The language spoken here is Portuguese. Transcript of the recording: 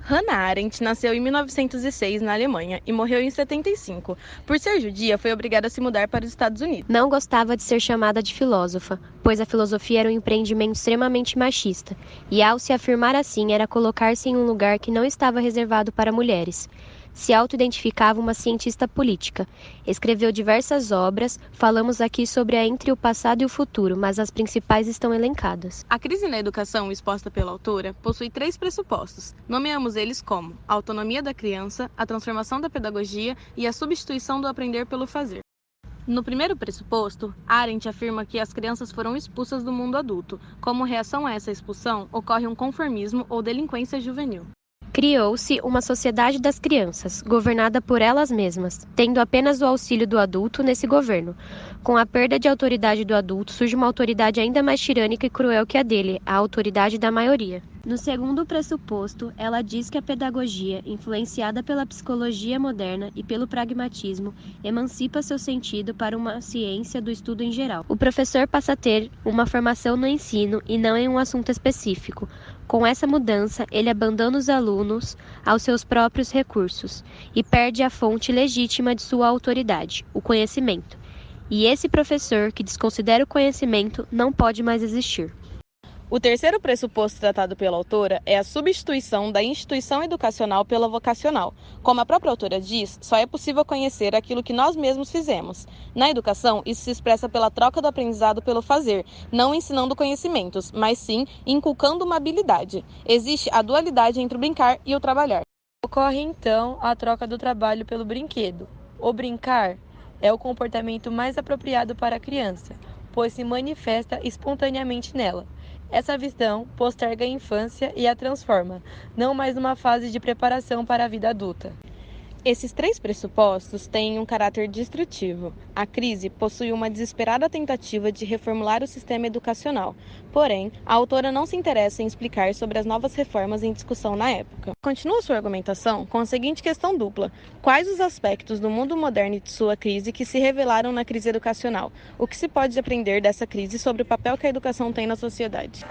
Hannah Arendt nasceu em 1906 na Alemanha e morreu em 75. Por ser judia, foi obrigada a se mudar para os Estados Unidos. Não gostava de ser chamada de filósofa, pois a filosofia era um empreendimento extremamente machista, e ao se afirmar assim era colocar-se em um lugar que não estava reservado para mulheres. Se auto-identificava uma cientista política. Escreveu diversas obras, falamos aqui sobre a entre o passado e o futuro, mas as principais estão elencadas. A crise na educação exposta pela autora possui 3 pressupostos. Nomeamos eles como a autonomia da criança, a transformação da pedagogia e a substituição do aprender pelo fazer. No primeiro pressuposto, Arendt afirma que as crianças foram expulsas do mundo adulto. Como reação a essa expulsão, ocorre um conformismo ou delinquência juvenil. Criou-se uma sociedade das crianças, governada por elas mesmas, tendo apenas o auxílio do adulto nesse governo. Com a perda de autoridade do adulto, surge uma autoridade ainda mais tirânica e cruel que a dele, a autoridade da maioria. No segundo pressuposto, ela diz que a pedagogia, influenciada pela psicologia moderna e pelo pragmatismo, emancipa seu sentido para uma ciência do estudo em geral. O professor passa a ter uma formação no ensino e não em um assunto específico. Com essa mudança, ele abandona os alunos aos seus próprios recursos e perde a fonte legítima de sua autoridade, o conhecimento. E esse professor que desconsidera o conhecimento não pode mais existir. O terceiro pressuposto tratado pela autora é a substituição da instituição educacional pela vocacional. Como a própria autora diz, só é possível conhecer aquilo que nós mesmos fizemos. Na educação, isso se expressa pela troca do aprendizado pelo fazer, não ensinando conhecimentos, mas sim inculcando uma habilidade. Existe a dualidade entre o brincar e o trabalhar. Ocorre então a troca do trabalho pelo brinquedo. O brincar é o comportamento mais apropriado para a criança, pois se manifesta espontaneamente nela. Essa visão posterga a infância e a transforma, não mais numa fase de preparação para a vida adulta. Esses 3 pressupostos têm um caráter destrutivo. A crise possui uma desesperada tentativa de reformular o sistema educacional. Porém, a autora não se interessa em explicar sobre as novas reformas em discussão na época. Continua sua argumentação com a seguinte questão dupla: quais os aspectos do mundo moderno e de sua crise que se revelaram na crise educacional? O que se pode aprender dessa crise sobre o papel que a educação tem na sociedade?